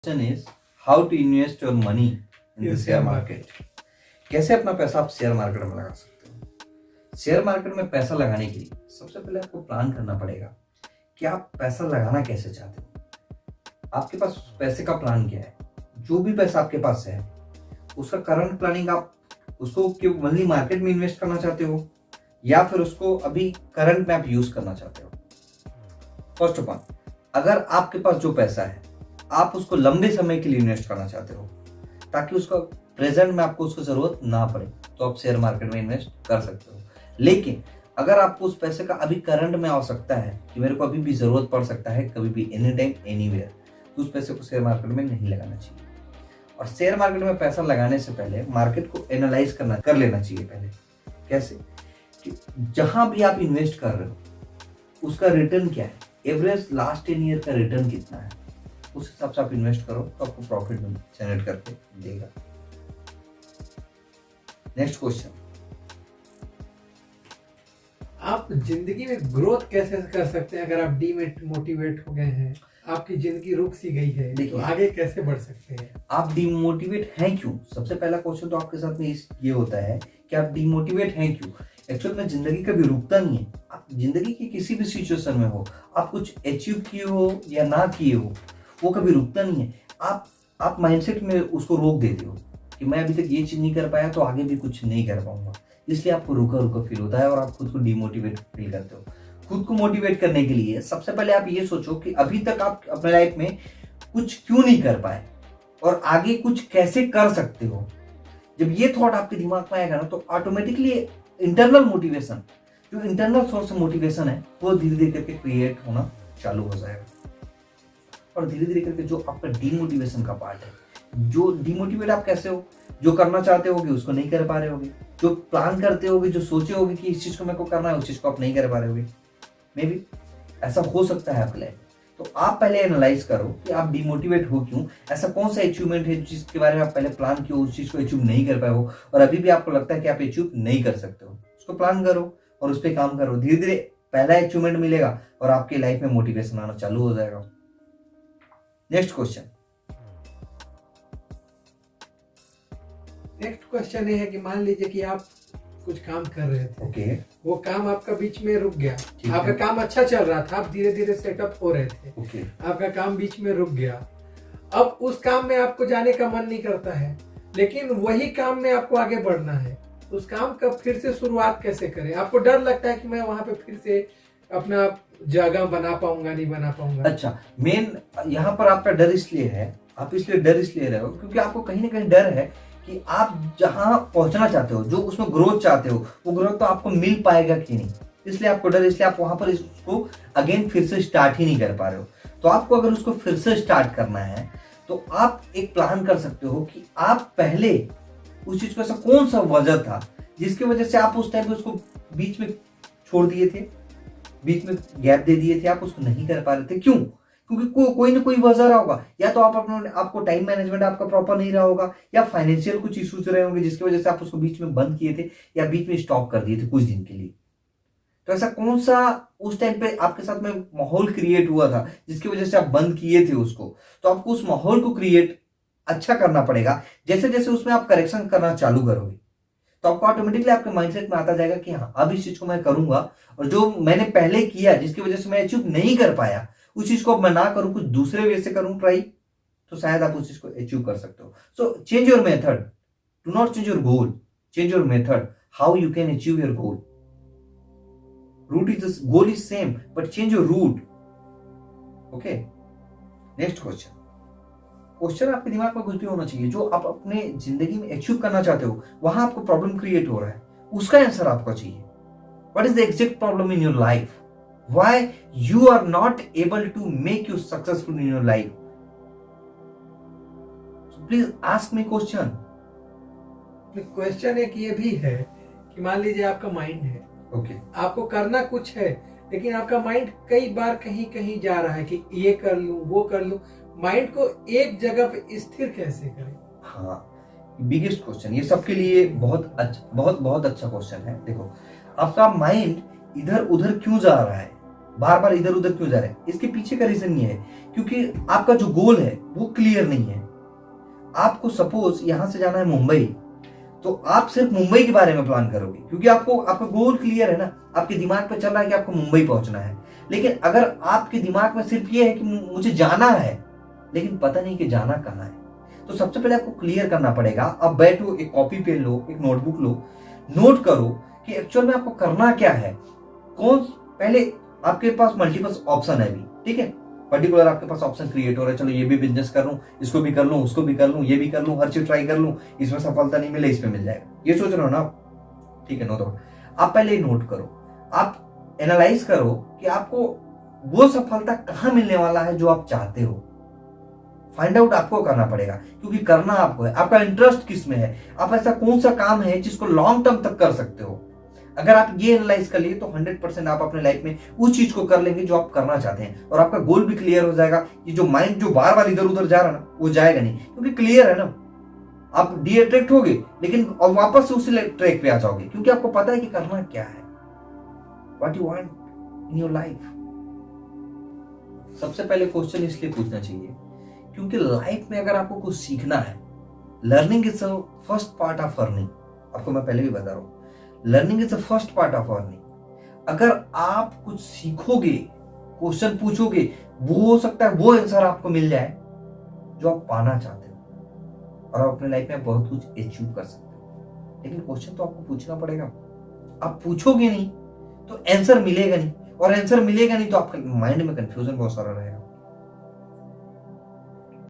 Question is how to invest your money in the share market. कैसे अपना पैसा आप शेयर मार्केट में लगा सकते हो। शेयर मार्केट में पैसा लगाने के लिए सबसे पहले आपको प्लान करना पड़ेगा कि आप पैसा लगाना कैसे चाहते हो। आपके पास पैसे का प्लान क्या है। जो भी पैसा आपके पास है उसका करंट प्लानिंग, आप उसको ओनली मार्केट में इन्वेस्ट करना चाहते हो या फिर उसको अभी करंट में आप यूज करना चाहते हो। फर्स्ट ऑफ ऑल, अगर आपके पास जो पैसा है आप उसको लंबे समय के लिए इन्वेस्ट करना चाहते हो ताकि उसका प्रेजेंट में आपको उसकी जरूरत ना पड़े, तो आप शेयर मार्केट में इन्वेस्ट कर सकते हो। लेकिन अगर आपको उस पैसे का अभी करंट में आवश्यकता है कि मेरे को अभी भी जरूरत पड़ सकता है, कभी भी, एनी टाइम एनीवेयर, तो उस पैसे को शेयर मार्केट में नहीं लगाना चाहिए। और शेयर मार्केट में पैसा लगाने से पहले मार्केट को एनालाइज कर लेना चाहिए। पहले कैसे कि जहां भी आप इन्वेस्ट कर रहे हो उसका रिटर्न क्या है, एवरेज लास्ट 10 ईयर का रिटर्न कितना है, उस हिसाब से आप इन्वेस्ट करो तो आपको प्रॉफिट जनरेट करके देगा। नेक्स्ट क्वेश्चन, आप जिंदगी में ग्रोथ कैसे कर सकते हैं? अगर आप डीमोटिवेट हो गए हैं, आपकी जिंदगी रुक सी गई है, तो आगे कैसे बढ़ सकते हैं? आप डीमोटिवेट हैं क्यों? सबसे पहला क्वेश्चन तो आपके साथ में ये होता है कि आप डीमोटिवेट हैं क्यों। एक्चुअल में जिंदगी कभी रुकता नहीं है। आप जिंदगी की किसी भी सिचुएशन में हो, आप कुछ अचीव किए हो या ना किए हो, वो कभी रुकता नहीं है। आप माइंडसेट में उसको रोक देते हो कि मैं अभी तक ये चीज नहीं कर पाया तो आगे भी कुछ नहीं कर पाऊंगा, इसलिए आपको रुका फील होता है और आप खुद को डिमोटिवेट फील करते हो। खुद को मोटिवेट करने के लिए सबसे पहले आप ये सोचो कि अभी तक आप अपने लाइफ में कुछ क्यों नहीं कर पाए और आगे कुछ कैसे कर सकते हो। जब ये थॉट आपके दिमाग में आएगा ना, तो ऑटोमेटिकली इंटरनल मोटिवेशन, जो इंटरनल सोर्स मोटिवेशन है, वो धीरे धीरे करके क्रिएट होना चालू हो जाएगा। और धीरे धीरे करके जो आपका डीमोटिवेशन का पार्ट है, जो डीमोटिवेट आप कैसे हो, जो करना चाहते होगे उसको नहीं कर पा रहे होगे, जो प्लान करते होगे, जो सोचे होगे कि इस चीज को मेरे को करना है, उस चीज को आप नहीं कर पा रहे होगे। मे बी ऐसा हो सकता है आपके लाइफ। तो आप पहले एनालाइज करो कि आप डिमोटिवेट हो क्यों, ऐसा कौन सा अचीवमेंट है जिसके बारे में आप पहले प्लान किया, उस चीज को अचीव नहीं कर पाए हो और अभी भी आपको लगता है कि आप अचीव नहीं कर सकते हो। उसको प्लान करो और उस पर काम करो। धीरे धीरे पहला अचीवमेंट मिलेगा और आपके लाइफ में मोटिवेशन आना चालू हो जाएगा। नेक्स्ट क्वेश्चन ये है कि मान लीजिए कि आप कुछ काम कर रहे थे, ओके, वो काम आपका बीच में रुक गया। आपका काम अच्छा चल रहा था, आप धीरे धीरे सेटअप हो रहे थे, ओके, आपका काम बीच में रुक गया। अब उस काम में आपको जाने का मन नहीं करता है, लेकिन वही काम में आपको आगे बढ़ना है। उस काम का फिर से शुरुआत कैसे करें? आपको डर लगता है कि मैं वहां पे फिर से अपना जगह बना पाऊंगा, नहीं बना पाऊंगा। अच्छा, मेन यहाँ पर आपका डर इसलिए है, आप इसलिए डर इसलिए रहे हो क्योंकि आपको कहीं ना कहीं डर है कि आप जहां पहुंचना चाहते हो, जो उसमें ग्रोथ चाहते हो, वो ग्रोथ तो आपको मिल पाएगा कि नहीं, इसलिए आपको डर। इसलिए आप वहां पर इसको अगेन फिर से स्टार्ट ही नहीं कर पा रहे हो। तो आपको अगर उसको फिर से स्टार्ट करना है तो आप एक प्लान कर सकते हो कि आप पहले उस चीज को, ऐसा कौन सा वजह था जिसकी वजह से आप उस टाइम पे उसको बीच में छोड़ दिए थे, बीच में गैप दे दिए थे, आप उसको नहीं कर पा रहे थे। क्यों? क्योंकि कोई ना कोई वजह रहा होगा। या तो आपको टाइम मैनेजमेंट आपका प्रॉपर नहीं रहा होगा, या फाइनेंशियल कुछ इश्यूज रहे होंगे जिसकी वजह से आप उसको बीच में बंद किए थे या बीच में स्टॉप कर दिए थे कुछ दिन के लिए। तो ऐसा कौन सा उस टाइम पे आपके साथ में माहौल क्रिएट हुआ था जिसकी वजह से आप बंद किए थे उसको। तो आपको उस माहौल को क्रिएट अच्छा करना पड़ेगा। जैसे जैसे उसमें आप करेक्शन करना चालू करोगे तो आपको ऑटोमेटिकली आपके माइंडसेट में आता जाएगा कि हाँ, अब इस चीज को मैं करूंगा और जो मैंने पहले किया जिसकी वजह से मैं अचीव नहीं कर पाया, उस चीज को मैं ना करूं, कुछ दूसरे वे से करूं ट्राई, तो शायद आप उस चीज को अचीव कर सकते हो। So change your method, do not change your goal, change your method, how you can achieve your goal. Route is, goal is same but change your route. Okay, next question आपके दिमाग में कुछ भी होना चाहिए जो आप अपने जिंदगी में अचीव करना चाहते हो, वहां आपको प्रॉब्लम क्रिएट हो रहा है, उसका आंसर आपको चाहिए। What is the exact problem in your life? Why you are not able to make you successful in your life? So please ask me question. Question एक ये भी है कि मान लीजिए आपका माइंड है, ओके, आपको करना कुछ है, लेकिन आपका माइंड कई बार कहीं कहीं जा रहा है कि ये कर लूं, वो कर लूं। माइंड को एक जगह पे स्थिर कैसे करें? हाँ, बिगेस्ट क्वेश्चन, ये सबके लिए बहुत अच्छा क्वेश्चन है। देखो, आपका माइंड इधर उधर क्यों जा रहा है? बार बार इधर उधर क्यों जा रहे हैं? इसके पीछे का रीजन ये है क्योंकि आपका जो गोल है वो क्लियर नहीं है। आपको सपोज यहां से जाना है मुंबई, तो आप सिर्फ मुंबई के बारे में प्लान करोगे क्योंकि आपको आपका गोल क्लियर है ना, आपके दिमाग पे चल रहा है कि आपको मुंबई पहुंचना है। लेकिन अगर आपके दिमाग में सिर्फ ये है कि मुझे जाना है, लेकिन पता नहीं कि जाना कहाँ है, तो सबसे पहले आपको क्लियर करना पड़ेगा। आप बैठो, एक कॉपी पेन लो, एक नोटबुक लो, नोट करो कि एक्चुअल में आपको करना क्या है। कौन पहले आपके पास मल्टीपल ऑप्शन है अभी, ठीक है, पर्टिकुलर आपके पास ऑप्शन क्रिएट हो रहा है, चलो ये भी बिजनेस कर लूं, इसको भी कर लूं, उसको भी कर लूं, ये भी कर लूं, हर चीज ट्राई कर लूं, इसमें सफलता नहीं मिले इस पे मिल जाएगा, ये सोच रहे हो ना आप, ठीक है, नो डाउट। आप पहले नोट करो, आप एनालाइज करो कि आपको वो सफलता कहां मिलने वाला है जो आप चाहते हो। फाइंड आउट आपको करना पड़ेगा क्योंकि करना आपको है। आपका इंटरेस्ट किस में है, आप ऐसा कौन सा काम है जिसको लॉन्ग टर्म तक कर सकते हो। अगर आप ये एनालाइज कर लिए तो 100% आप अपने लाइफ में उस चीज को कर लेंगे जो आप करना चाहते हैं, और आपका गोल भी क्लियर हो जाएगा। ये जो माइंड जो बार बार इधर उधर जा रहा ना, वो जाएगा नहीं क्योंकि क्लियर है ना। आप डीअट्रैक्ट होगे लेकिन और वापस से उसी ट्रैक पे आ जाओगे क्योंकि आपको पता है कि करना क्या है, what you want in your life. सबसे पहले क्वेश्चन इसलिए पूछना चाहिए क्योंकि लाइफ में अगर आपको कुछ सीखना है, learning is the first part of earning. आपको मैं पहले भी बता रहा हूं, learning is the first part of earning. अगर आप कुछ सीखोगे, क्वेश्चन पूछोगे, वो हो सकता है वो आंसर आपको मिल जाए जो आप पाना चाहते हो, और आप अपने लाइफ में बहुत कुछ अचीव कर सकते हो। लेकिन क्वेश्चन तो आपको पूछना पड़ेगा। आप पूछोगे नहीं तो आंसर मिलेगा नहीं, और आंसर मिलेगा नहीं तो आपके माइंड में कंफ्यूजन बहुत सारा रहेगा।